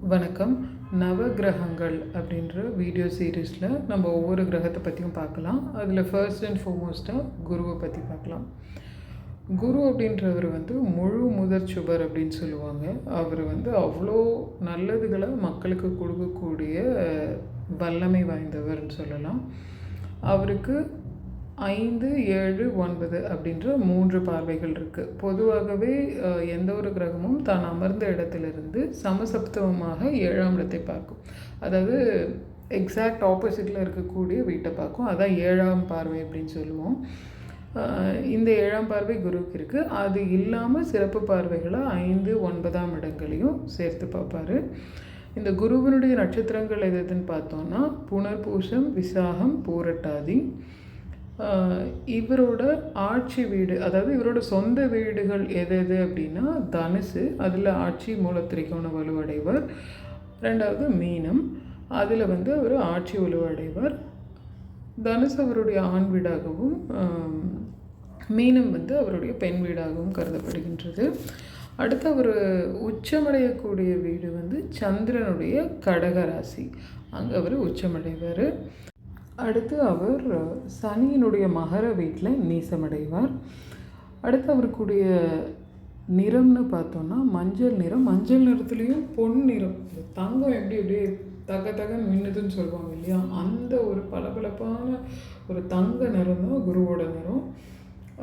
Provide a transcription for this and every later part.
வணக்கம். நவகிரகங்கள் அப்படின்ற வீடியோ சீரீஸில் நம்ம ஒவ்வொரு கிரகத்தை பற்றியும் பார்க்கலாம். அதில் ஃபர்ஸ்ட் அண்ட் ஃபோர்மோஸ்ட்டாக குருவை பற்றி பார்க்கலாம். குரு அப்படின்றவர் முழு முதற் சுபர் அப்படின்னு சொல்லுவாங்க. அவர் அவ்வளோ நல்லதுகளை மக்களுக்கு கொடுக்கக்கூடிய வல்லமை வாய்ந்தவர்னு சொல்லலாம். அவருக்கு 5, 7, 9 அப்படின்ற 3 பார்வைகள் இருக்குது. பொதுவாகவே எந்த ஒரு கிரகமும் தான் அமர்ந்த இடத்திலிருந்து சமசப்தமமாக 7ஆம் இடத்தை பார்க்கும். அதாவது எக்ஸாக்ட் ஆப்போசிட்டில் இருக்கக்கூடிய வீட்டை பார்க்கும். அதான் 7ஆம் பார்வை அப்படின்னு சொல்லுவோம். இந்த 7ஆம் பார்வை குருவுக்கு இருக்குது. அது இல்லாமல் சிறப்பு பார்வைகளை 5, 9ஆம் இடங்களையும் சேர்த்து பார்ப்பார். இந்த குருவினுடைய நட்சத்திரங்கள் எதுன்னு பார்த்தோன்னா புனர்பூசம், விசாகம், பூரட்டாதி. இவரோட ஆட்சி வீடு, அதாவது இவரோட சொந்த வீடுகள் எது அப்படின்னா தனுசு, அதில் ஆட்சி மூலத்திரிகோண வலுவடைவர். ரெண்டாவது மீனம், அதில் அவர் ஆட்சி வலுவடைவர். தனுசு அவருடைய ஆண் வீடாகவும் மீனம் அவருடைய பெண் வீடாகவும் கருதப்படுகின்றது. அடுத்து அவர் உச்சமடையக்கூடிய வீடு சந்திரனுடைய கடகராசி, அங்கே அவர் உச்சமடைவார். அடுத்து அவர் சனியினுடைய மகர வீட்டில் நீசமடைவார். அடுத்து அவருக்குடைய நிறம்னு பார்த்தோன்னா மஞ்சள் நிறம். மஞ்சள் நிறத்துலேயும் பொன் நிறம், தங்கம் எப்படி தகன்னு மின்னுதுன்னு சொல்லுவாங்க இல்லையா, அந்த ஒரு பளபளப்பான ஒரு தங்க நிறம் தான் குருவோட நிறம்.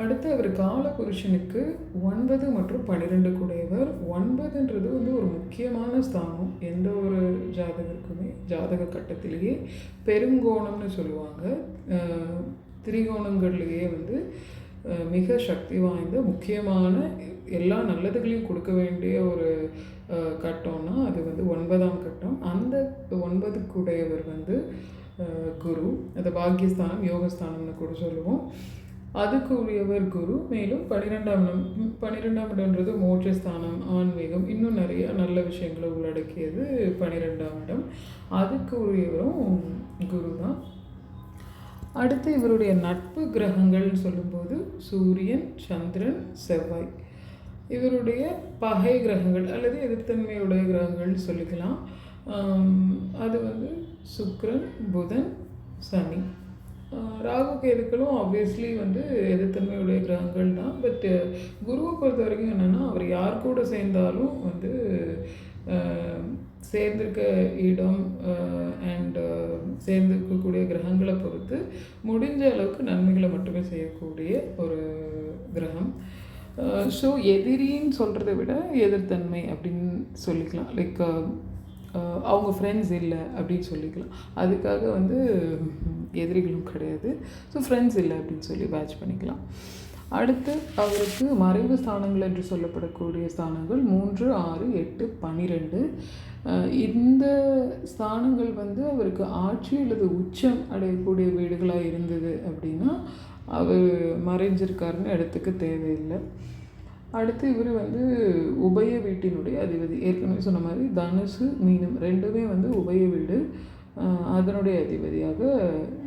அடுத்து அவர் காலபுருஷனுக்கு 9 மற்றும் 12 கூடையவர். 9ன்றது ஒரு முக்கியமான ஸ்தானம். எந்த ஒரு ஜாதகருக்குமே ஜாதக கட்டத்திலேயே பெருங்கோணம்னு சொல்லுவாங்க. திரிகோணங்கள்லேயே மிக சக்தி வாய்ந்த முக்கியமான எல்லா நல்லதுகளையும் கொடுக்க வேண்டிய ஒரு கட்டம்னா அது 9ஆம் கட்டம். அந்த 9 கூடையவர் குரு. அது பாக்கியஸ்தானம், யோகஸ்தானம்னு கூட சொல்லுவோம். அதுக்கு உரியவர் குரு. மேலும் 12ஆம் இடம்ன்றது மோட்சஸ்தானம், ஆன்மீகம், இன்னும் நிறைய நல்ல விஷயங்களை உள்ளடக்கியது 12ஆம் இடம். அதுக்கு உரியவரும் குரு தான். அடுத்து இவருடைய நட்பு கிரகங்கள்னு சொல்லும்போது சூரியன், சந்திரன், செவ்வாய். இவருடைய பகை கிரகங்கள் அல்லது எதிர்த்தன்மையுடைய கிரகங்கள்னு சொல்லிக்கலாம். அது சுக்கிரன், புதன், சனி. ராகு கேதுக்களும் ஆப்வியஸ்லி எதிர்த்தன்மையுடைய கிரகங்கள் தான். பட் குருவை பொறுத்த வரைக்கும் என்னென்னா, அவர் யார் கூட சேர்ந்தாலும் சேர்ந்திருக்க இடம் அண்ட் சேர்ந்திருக்கக்கூடிய கிரகங்களை பொறுத்து முடிஞ்ச அளவுக்கு நன்மைகளை மட்டுமே செய்யக்கூடிய ஒரு கிரகம். ஸோ எதிரின்னு சொல்கிறத விட எதிர்த்தன்மை அப்படின்னு சொல்லிக்கலாம். லைக் அவங்க ஃப்ரெண்ட்ஸ் இல்லை அப்படின்னு சொல்லிக்கலாம். அதுக்காக எதிரிகளும் கிடையாது. ஸோ ஃப்ரெண்ட்ஸ் இல்லை அப்படின்னு சொல்லி பேட்ச் பண்ணிக்கலாம். அடுத்து அவருக்கு மறைவு ஸ்தானங்கள் என்று சொல்லப்படக்கூடிய ஸ்தானங்கள் 3, 6, 8, 12. இந்த ஸ்தானங்கள் அவருக்கு ஆட்சி அல்லது உச்சம் அடையக்கூடிய வீடுகளாக இருந்தது அப்படின்னா அவர் மறைஞ்சிருக்காருன்னு இடத்துக்கு தேவையில்லை. அடுத்து இவர் உபய வீட்டினுடைய அதிபதி. ஏற்கனவே சொன்ன மாதிரி தனுசு, மீனம் ரெண்டுமே உபய வீடு, அதனுடைய அதிபதியாக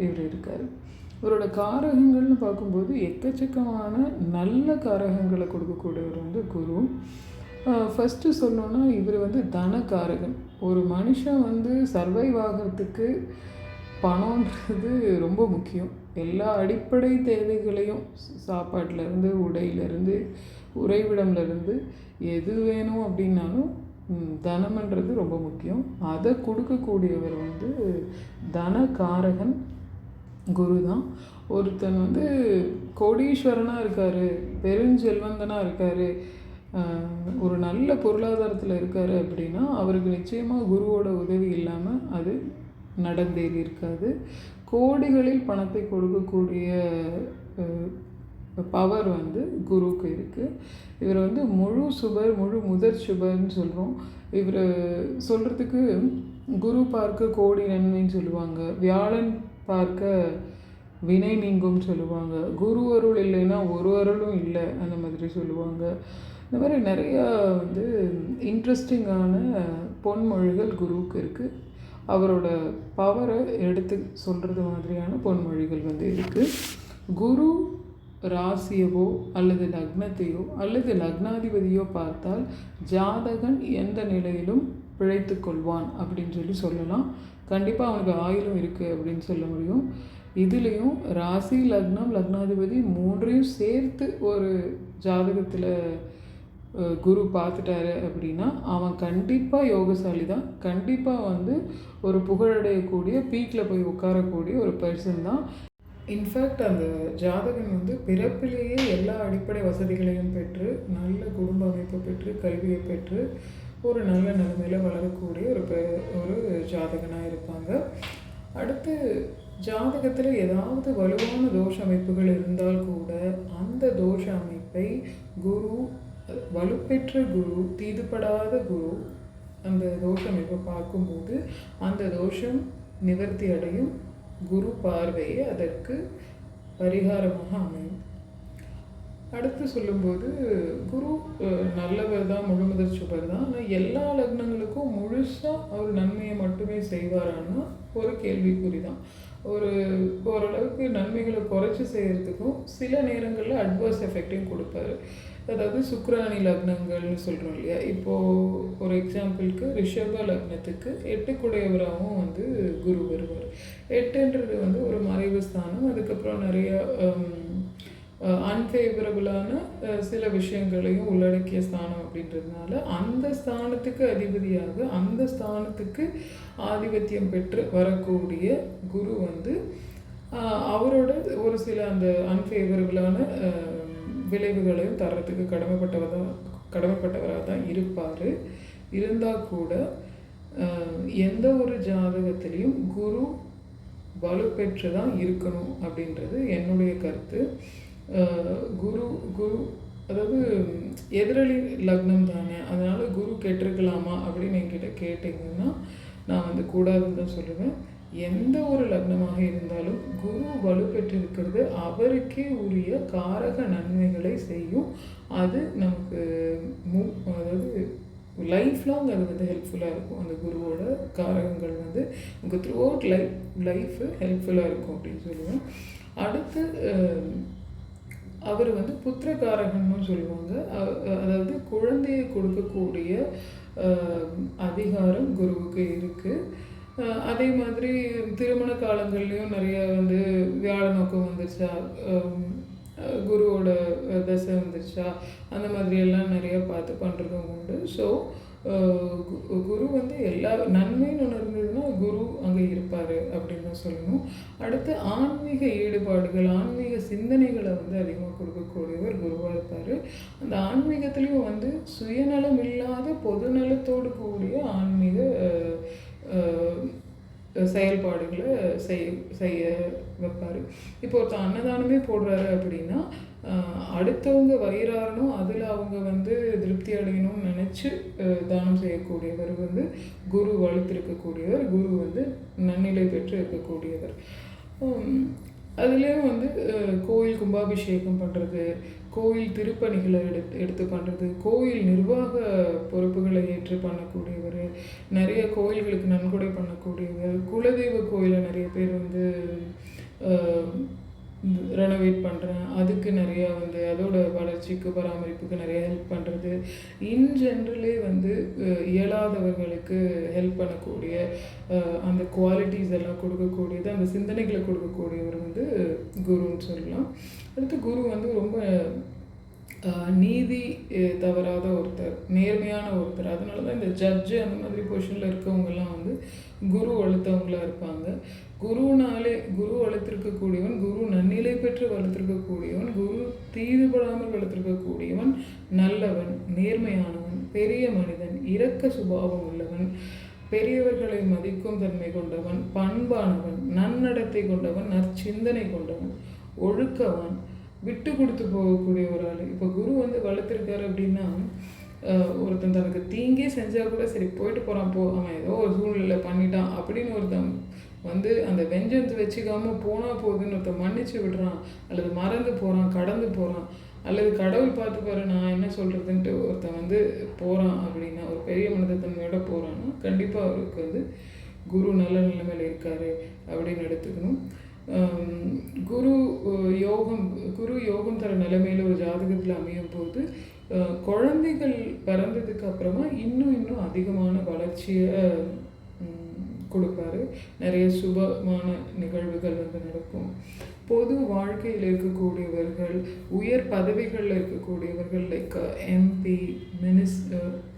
இவர் இருக்கார். இவரோட காரகங்கள்னு பார்க்கும்போது எக்கச்சக்கமான நல்ல காரகங்களை கொடுக்கக்கூடியவர் குரு. ஃபஸ்ட்டு சொல்லணுன்னா இவர் தனக்காரகன். ஒரு மனுஷன் சர்வைவ் ஆகிறதுக்கு பணன்றது ரொம்ப முக்கியம். எல்லா அடிப்படை தேவைகளையும், சாப்பாட்டிலேருந்து, உடையிலேருந்து, உறைவிடம்லேருந்து எது வேணும் அப்படின்னாலும் தனம்ன்றது ரொம்ப முக்கியம். அதை கொடுக்கக்கூடியவர் தனகாரகன் குரு தான். ஒருத்தன் கோடீஸ்வரனாக இருக்கார், பெருஞ்செல்வந்தனாக இருக்கார், ஒரு நல்ல பொருளாதாரத்தில் இருக்கார் அப்படின்னா அவருக்கு நிச்சயமாக குருவோட உதவி இல்லாமல் அது நடந்தேறி இருக்காது. கோடிகளில் பணத்தை கொடுக்கக்கூடிய பவர் குருவுக்கு இருக்குது. இவர் முழு சுபர், முழு முதற் சுபர்னு சொல்கிறோம். இவர் சொல்கிறதுக்கு குரு பார்க்க கோடி நன்மைன்னு சொல்லுவாங்க, வியாழன் பார்க்க வினை நீங்கும் சொல்லுவாங்க, குரு அருள் இல்லைன்னா ஒரு அருளும் இல்லை அந்த மாதிரி சொல்லுவாங்க. இந்த மாதிரி நிறையா இன்ட்ரெஸ்டிங்கான பொன்மொழிகள் குருவுக்கு இருக்குது. அவரோட பவரை எடுத்து சொல்கிறது மாதிரியான பொன்மொழிகள் இருக்குது. குரு ராசியவோ அல்லது லக்னத்தையோ அல்லது லக்னாதிபதியோ பார்த்தால் ஜாதகன் எந்த நிலையிலும் பிழைத்து கொள்வான் அப்படின்னு சொல்லலாம். கண்டிப்பாக அவனுக்கு ஆயுளும் இருக்குது அப்படின்னு சொல்ல முடியும். இதுலேயும் ராசி, லக்னம், லக்னாதிபதி மூன்றையும் சேர்த்து ஒரு ஜாதகத்தில் குரு பார்த்துட்டாரு அப்படின்னா அவன் கண்டிப்பாக யோகசாலி தான். கண்டிப்பாக ஒரு புகழடையக்கூடிய பீக்கில் போய் உட்காரக்கூடிய ஒரு பர்சன் தான். இன்ஃபேக்ட் அந்த ஜாதகன் பிறப்பிலேயே எல்லா அடிப்படை வசதிகளையும் பெற்று, நல்ல குடும்ப அமைப்பை பெற்று, கல்வியை பெற்று ஒரு நல்ல நிலைமையில் வளரக்கூடிய ஒரு ஜாதகனாக இருப்பாங்க. அடுத்து ஜாதகத்தில் ஏதாவது வலுவான தோஷ அமைப்புகள் இருந்தால் கூட அந்த தோஷ அமைப்பை குரு, வலுப்பெற்ற குரு, தீதுபடாத குரு அந்த தோஷ அமைப்பை பார்க்கும்போது அந்த தோஷம் நிவர்த்தி அடையும். குரு பார்வையே அதற்கு பரிகாரமாக அமையும். அடுத்து சொல்லும்போது குரு நல்லவர் தான், முழுமுதற் சுபர் தான். ஆனால் எல்லா லக்னங்களுக்கும் முழுசாக அவர் நன்மையை மட்டுமே செய்வாரான்னா ஒரு கேள்விக்குறி தான். ஓரளவுக்கு நன்மைகளை குறைச்சி செய்கிறதுக்கும் சில நேரங்களில் அட்வர்ஸ் எஃபெக்டையும் கொடுப்பாரு. அதாவது சுக்கிராணி லக்னங்கள்னு சொல்கிறோம் இல்லையா. இப்போது ஒரு எக்ஸாம்பிளுக்கு ரிஷப லக்னத்துக்கு 8 குரு வருவார். 8ன்றது ஒரு மறைவு ஸ்தானம். அதுக்கப்புறம் நிறைய அன்ஃபேவரபுளான சில விஷயங்களையும் உள்ளடக்கிய ஸ்தானம் அப்படின்றதுனால அந்த ஸ்தானத்துக்கு அதிபதியாக அந்த ஸ்தானத்துக்கு ஆதிபத்தியம் பெற்று வரக்கூடிய குரு அவரோட ஒரு சில அந்த அன்ஃபேவரபுளான விளைவுகளையும் தர்றதுக்கு கடமைப்பட்டவராக தான் இருப்பார். இருந்தால் கூட எந்த ஒரு ஜாதகத்திலையும் குரு வலுப்பெற்று தான் இருக்கணும் அப்படின்றது என்னுடைய கருத்து. குரு அதாவது எதிரொலி லக்னம் தானே, அதனால் குரு கெட்டிருக்கலாமா அப்படின்னு என்கிட்ட கேட்டிங்கன்னா நான் கூடாதுன்னு தான் சொல்லுவேன். எந்த ஒரு லக்னமாக இருந்தாலும் குரு வலுப்பெற்றிருக்கிறது அவருக்கே உரிய காரக நன்மைகளை செய்யும். அது நமக்கு அதாவது லைஃப் லாங் அது ஹெல்ப்ஃபுல்லாக இருக்கும். அந்த குருவோட காரகங்கள் நமக்கு த்ரூ அவுட் லைஃபு ஹெல்ப்ஃபுல்லாக இருக்கும் அப்படின்னு சொல்லுவேன். அடுத்து அவர் புத்திரகாரகன்னு சொல்லுவாங்க. அதாவது குழந்தையை கொடுக்கக்கூடிய அதிகாரம் குருவுக்கு இருக்குது. அதே மாதிரி திருமண காலங்கள்லேயும் நிறைய வியாழ நோக்கம் வந்துருச்சா, குருவோட தசை வந்துருச்சா, அந்த மாதிரியெல்லாம் நிறைய பார்த்து பண்ணுறதும் உண்டு. ஸோ குரு எல்லா நன்மைன்னு ஒன்று இருந்ததுன்னா குரு அங்கே இருப்பார் அப்படின்னு தான் சொல்லணும். அடுத்து ஆன்மீக ஈடுபாடுகள், ஆன்மீக சிந்தனைகளை அதிகமாக கொடுக்கக்கூடியவர் குருவாக இருப்பார். அந்த ஆன்மீகத்துலேயும் சுயநலம் இல்லாத பொதுநலத்தோடு கூடிய ஆன்மீக செயல்பாடுகளை செய்ய வைப்பார். இப்போ ஒருத்தர் அன்னதானமே போடுறாரு அப்படின்னா அடுத்தவங்க வயிறாரணும், அதில் அவங்க திருப்தி அடையணும்னு நினச்சி தானம் செய்யக்கூடியவர் குரு வலுத்திருக்கக்கூடியவர், குரு நன்னிலை பெற்று இருக்கக்கூடியவர். அதுலேயும் கோயில் கும்பாபிஷேகம் பண்ணுறது, கோயில் திருப்பணிகளை எடுத்து பண்ணுறது, கோயில் நிர்வாக பொறுப்புகளை ஏற்று பண்ணக்கூடியவர், நிறைய கோயில்களுக்கு நன்கொடை பண்ணக்கூடியவர், குலதெய்வ கோயிலை நிறைய பேர் ரெனோவேட் பண்ணுறேன், அதுக்கு நிறையா அதோட வளர்ச்சிக்கு பராமரிப்புக்கு நிறைய ஹெல்ப் பண்ணுறது, இன் ஜென்ரலே இயலாதவர்களுக்கு ஹெல்ப் பண்ணக்கூடிய அந்த குவாலிட்டிஸ் எல்லாம் கொடுக்கக்கூடியது, அந்த சிந்தனைகளை கொடுக்கக்கூடியவர் குருன்னு சொல்லலாம். அடுத்து குரு ரொம்ப நீதி தவறாத ஒருத்தர், நேர்மையான ஒருத்தர். அதனால தான் இந்த ஜட்ஜு அந்த மாதிரி பொசிஷனில் இருக்கவங்கெல்லாம் குரு வளர்த்தவங்களாக இருப்பாங்க. குருனாலே குரு வளர்த்திருக்கக்கூடியவன், குரு நன்னிலை பெற்று வளர்த்திருக்கக்கூடியவன், குரு தீதுபடாமல் வளர்த்திருக்கக்கூடியவன், நல்லவன், நேர்மையானவன், பெரிய மனிதன், இரக்க சுபாவம் உள்ளவன், பெரியவர்களை மதிக்கும் தன்மை கொண்டவன், பண்பானவன், நன்னடத்தை கொண்டவன், நற்சிந்தனை கொண்டவன், ஒழுக்கவன், விட்டு கொடுத்து போகக்கூடிய ஒரு ஆள். இப்போ குரு வளர்த்துருக்காரு அப்படின்னா ஒருத்தன் தனக்கு தீங்கே செஞ்சால் கூட சரி போயிட்டு போகிறான், அவன் ஏதோ ஒரு சூழ்நிலை பண்ணிட்டான் அப்படின்னு ஒருத்தன் அந்த வெஞ்சன்ஸ் வச்சுக்காமல் போனால் போகுதுன்னு ஒருத்தன் மன்னிச்சு விடுறான், அல்லது மறந்து போகிறான், கடந்து போகிறான், அல்லது கடவுள் பார்த்து பாரு நான் என்ன சொல்கிறதுன்ட்டு ஒருத்தன் போகிறான் அப்படின்னா, ஒரு பெரிய மனிதத்தன்மையோட போகிறான்னா கண்டிப்பாக அவருக்கு குரு நல்ல நிலைமையில் இருக்கார் அப்படின்னு எடுத்துக்கணும். குரு யோகம் தர நிலைமையில் ஒரு ஜாதகத்தில் அமையும் போது குழந்தைகள் பிறந்ததுக்கு அப்புறமா இன்னும் அதிகமான வளர்ச்சியை கொடுப்பாரு. நிறைய சுபமான நிகழ்வுகள் வந்து நடக்கும். பொது வாழ்க்கையில் இருக்கக்கூடியவர்கள், உயர் பதவிகளில் இருக்கக்கூடியவர்கள், லைக் எம்பி,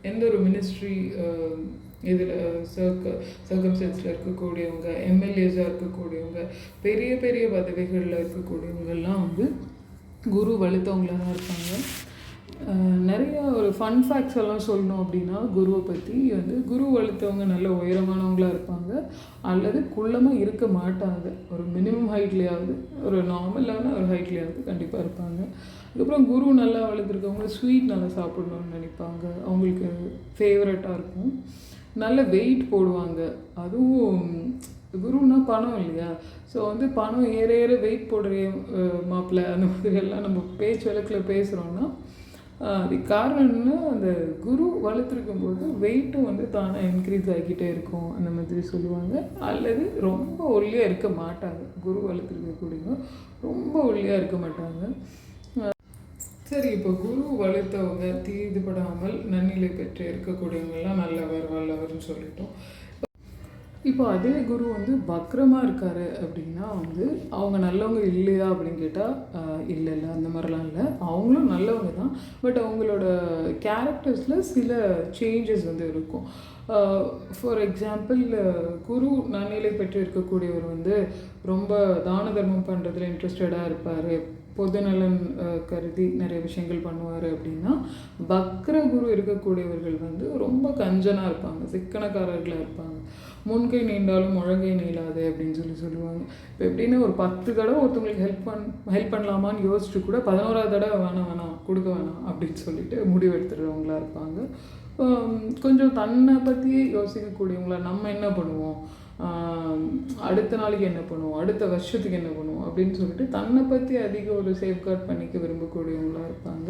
எந்த ஒரு மினிஸ்ட்ரி இதில் சர்க்கம்ஸ்டன்ஸில் இருக்கக்கூடியவங்க, எம்எல்ஏஸாக இருக்கக்கூடியவங்க, பெரிய பெரிய பதவிகளில் இருக்கக்கூடியவங்கெல்லாம் வந்து குரு வலுத்தவங்களாக தான் இருப்பாங்க. நிறைய ஒரு ஃபன் ஃபேக்ட்ஸ் எல்லாம் சொல்லணும் அப்படின்னா, குருவை பற்றி வந்து குரு வலுத்தவங்க நல்ல உயரமானவங்களாக இருப்பாங்க, அல்லது குள்ளமாக இருக்க மாட்டாங்க. ஒரு மினிமம் ஹைட்லேயாவது, ஒரு நார்மலான ஒரு ஹைட்லேயாவது கண்டிப்பாக இருப்பாங்க. அதுக்கப்புறம் குரு நல்லா வளர்த்துருக்கவங்க ஸ்வீட் நல்லா சாப்பிடணும்னு நினைப்பாங்க, அவங்களுக்கு ஃபேவரட்டாக இருக்கும். நல்ல வெயிட் போடுவாங்க. அதுவும் குருன்னா பணம் இல்லையா? ஸோ வந்து பணம் ஏற வெயிட் போடுற மாப்பிள்ளை அந்த மாதிரி எல்லாம் நம்ம பேச்சு வழக்கில் பேசுகிறோன்னா அதுக்கு காரணம் என்னன்னா, அந்த குரு வளர்த்துருக்கும் போது வெயிட்டும் வந்து தானாக இன்க்ரீஸ் ஆகிக்கிட்டே இருக்கும் அந்த மாதிரி சொல்லுவாங்க. அல்லது ரொம்ப ஒல்லியாக இருக்க மாட்டாங்க. குரு வளர்த்துருக்கக்கூடியவங்க ரொம்ப ஒல்லியாக இருக்க மாட்டாங்க. சரி, இப்போ குரு வளர்த்தவங்க தீதுபடாமல் நன்னிலை பெற்று இருக்கக்கூடியவங்கெல்லாம் நல்லவர் வல்லவர்னு சொல்லிட்டோம். இப்போ அதே குரு வந்து வக்ரமாக இருக்கார் அப்படின்னா வந்து அவங்க நல்லவங்க இல்லையா அப்படின்னு கேட்டால் இல்லை அந்த மாதிரிலாம் இல்லை. அவங்களும் நல்லவங்க தான். பட் அவங்களோட கேரக்டர்ஸில் சில சேஞ்சஸ் வந்து இருக்கும். ஃபார் எக்ஸாம்பிள், குரு நன்னிலை பெற்று இருக்கக்கூடியவர் வந்து ரொம்ப தான தர்மம் பண்ணுறதுல இன்ட்ரெஸ்டடாக இருப்பார், பொதுநலன் கருதி நிறைய விஷயங்கள் பண்ணுவார். அப்படின்னா வக்ர குரு இருக்கக்கூடியவர்கள் வந்து ரொம்ப கஞ்சனாக இருப்பாங்க, சிக்கனக்காரர்களாக இருப்பாங்க. முன்கை நீண்டாலும் முழங்கை நீளாது அப்படின்னு சொல்லுவாங்க. இப்போ எப்படின்னா, ஒரு 10 தடவை ஒருத்தவங்களுக்கு ஹெல்ப் பண்ணலாமான்னு யோசிச்சுட்டு கூட 11ஆவது தடவை வேணாம் கொடுக்க வேணாம் அப்படின்னு சொல்லிட்டு முடிவு எடுத்துடுறவங்களா இருப்பாங்க. கொஞ்சம் தன்னை பற்றியே யோசிக்கக்கூடியவங்களா, நம்ம என்ன பண்ணுவோம், அடுத்த நாளைக்கு என்ன பண்ணுவோம், அடுத்த வருஷத்துக்கு என்ன பண்ணுவோம் அப்படின்னு சொல்லிட்டு தன்னை பற்றி அதிக ஒரு சேஃப்கார்ட் பண்ணிக்க விரும்பக்கூடியவங்களாக இருப்பாங்க.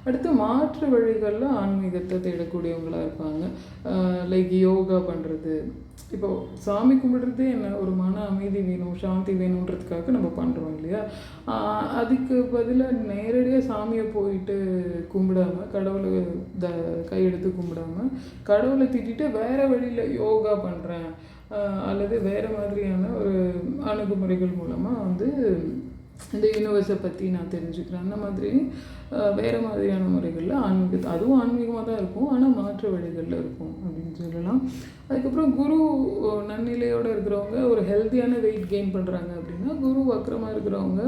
அடுத்து மாற்று வழிகளில் ஆன்மீகத்தை தேடக்கூடியவங்களாக இருப்பாங்க. லைக் யோகா பண்ணுறது. இப்போது சாமி கும்பிடுறதே என்ன, ஒரு மன அமைதி வேணும், சாந்தி வேணுன்றதுக்காக நம்ம பண்ணுறோம் இல்லையா? அதுக்கு பதிலாக நேரடியாக சாமியை போயிட்டு கும்பிடாமல், கடவுளை கையெடுத்து கும்பிடாமல், கடவுளை திட்டிட்டு வேறு வழியில் யோகா பண்ணுறேன் அல்லது வேறு மாதிரியான ஒரு அணுகுமுறைகள் மூலமாக வந்து இந்த யூனிவர்ஸை பற்றி நான் தெரிஞ்சுக்கிறேன், அந்த மாதிரி வேறு மாதிரியான முறைகளில் அதுவும் ஆன்மீகமாக தான் இருக்கும், ஆனால் மாற்று வழிகளில் இருக்கும் அப்படின்னு சொல்லலாம். அதுக்கப்புறம் குரு நன்னிலையோடு இருக்கிறவங்க ஒரு ஹெல்த்தியான வெயிட் கெயின் பண்ணுறாங்க அப்படின்னா, குரு வக்கரமாக இருக்கிறவங்க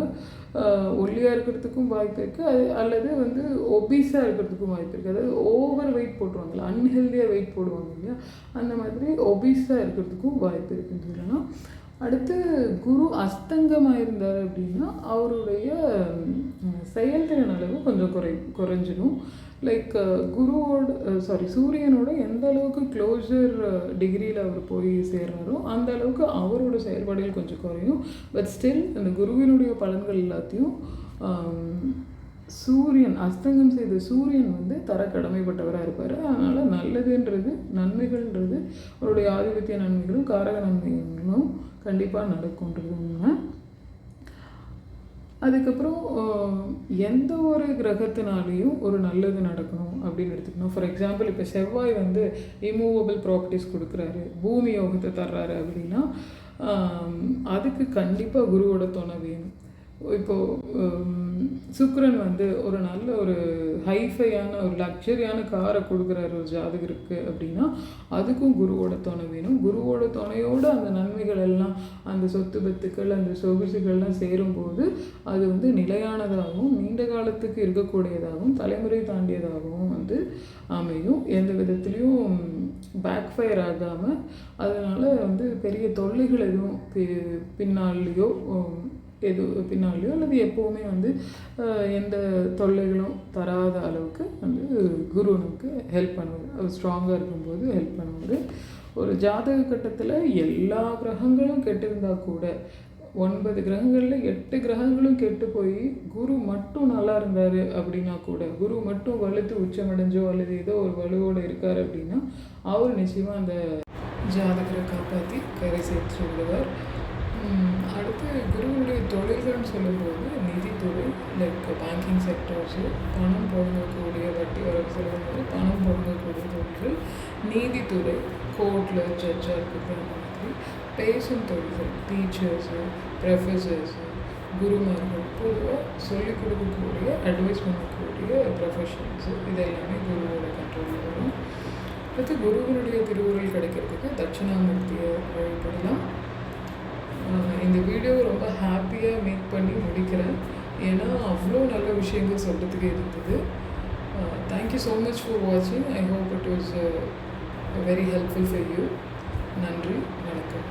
ஒல்லியாக இருக்கிறதுக்கும் வாய்ப்பு இருக்குது, அல்லது வந்து ஒபீஸாக இருக்கிறதுக்கும் வாய்ப்பு இருக்குது. அதாவது ஓவர் வெயிட் போட்டுருவாங்கல்ல, அன்ஹெல்தியாக வெயிட் போடுவாங்க இல்லையா, அந்த மாதிரி ஒபீஸாக இருக்கிறதுக்கும் வாய்ப்பு இருக்குன்னு சொல்லலாம். அடுத்து குரு அஸ்தங்கமாக இருந்தார் அப்படின்னா அவருடைய செயல்திறன் அளவு கொஞ்சம் குறைஞ்சிடும். லைக் சூரியனோட எந்த அளவுக்கு க்ளோசர் டிகிரியில் அவர் போய் சேர்றாரோ அந்த அளவுக்கு அவரோட செயல்பாடுகள் கொஞ்சம் குறையும். பட் ஸ்டில் அந்த குருவினுடைய பலன்கள் எல்லாத்தையும் சூரியன் அஸ்தங்கம் செய்த சூரியன் வந்து தர கடமைப்பட்டவராக இருப்பார். அதனால் நல்லதுன்றது, நன்மைகள்ன்றது, அவருடைய ஆதிபத்திய நன்மைகளும் காரக நன்மைகளும் கண்டிப்பாக நடக்கும்ன்றது உண்மை. அதுக்கப்புறம் எந்த ஒரு கிரகத்தினாலேயும் ஒரு நல்லது நடக்கணும் அப்படின்னு எடுத்துக்கணும். ஃபார் எக்ஸாம்பிள், இப்போ செவ்வாய் வந்து இம்மூவபிள் ப்ராப்பர்ட்டிஸ் கொடுக்குறாரு, பூமி யோகத்தை தர்றாரு அப்படின்னா அதுக்கு கண்டிப்பாக குருவோட துணை வேணும். இப்போது சுக்கிரன் வந்து ஒரு நல்ல ஒரு ஹைஃபையான ஒரு லக்ஸரியான காரை கொடுக்குறாரு ஒரு ஜாதகருக்கு அப்படின்னா அதுக்கும் குருவோட துணை வேணும். குருவோட துணையோடு அந்த நன்மைகள் எல்லாம், அந்த சொத்து பத்துக்கள், அந்த சொகுசுகள்லாம் சேரும்போது அது வந்து நிலையானதாகவும் நீண்ட காலத்துக்கு இருக்கக்கூடியதாகவும் தலைமுறை தாண்டியதாகவும் வந்து அமையும். எந்த விதத்துலேயும் பேக் ஃபயர் ஆகாமல், அதனால் வந்து பெரிய தொல்லைகள் எதுவும் பின்னாலேயோ அல்லது எப்போவுமே வந்து எந்த தொல்லைகளும் தராத அளவுக்கு வந்து குரு நமக்கு ஹெல்ப் பண்ணுவார். அவர் ஸ்ட்ராங்காக இருக்கும்போது ஹெல்ப் பண்ணுவார். ஒரு ஜாதக கட்டத்தில் எல்லா கிரகங்களும் கெட்டிருந்தால் கூட 9 கிரகங்களில் 8 கிரகங்களும் கெட்டு போய் குரு மட்டும் நல்லா இருந்தார் அப்படின்னா கூட, குரு மட்டும் வலுத்து உச்சமடைஞ்சோ அல்லது ஏதோ ஒரு வலுவோடு இருக்கார் அப்படின்னா அவர் நிச்சயமாக அந்த ஜாதகரை காப்பாற்றி கரை சேர்த்து விடுவார். அடுத்து குருவினுடைய தொழில்கள்னு சொல்லும்போது நிதித்துறை, லைக் பேங்கிங் செக்டர்ஸு, பணம் புழங்கக்கூடிய வட்டி வரவு செலவு பணம் புழங்கக்கூடிய தொழில்கள், நீதித்துறை, கோர்ட்டில் ஜட்ஜாக இருக்கிறது அந்த மாதிரி, பேசும் தொழில்கள், டீச்சர்ஸு, ப்ரொஃபஸர்ஸு, குருமார்கள், பொதுவாக சொல்லிக் கொடுக்கக்கூடிய அட்வைஸ் பண்ணக்கூடிய ப்ரொஃபஷன்ஸு, இது எல்லாமே குருவோட கண்ட்ரோலில் வரும். அடுத்து குருவினுடைய திருவுருள் கிடைக்கிறதுக்கு தட்சிணாமூர்த்தியை வழிபடலாம். இந்த வீடியோ ரொம்ப ஹாப்பியாக மேக் பண்ணி முடிக்கிறேன். ஏன்னா அவ்வளோ நல்ல விஷயங்கள் சொல்கிறதுக்கு இருந்தது. தேங்க்யூ ஸோ மச் ஃபார் வாட்சிங். I hope it was very helpful for you. நன்றி, வணக்கம்.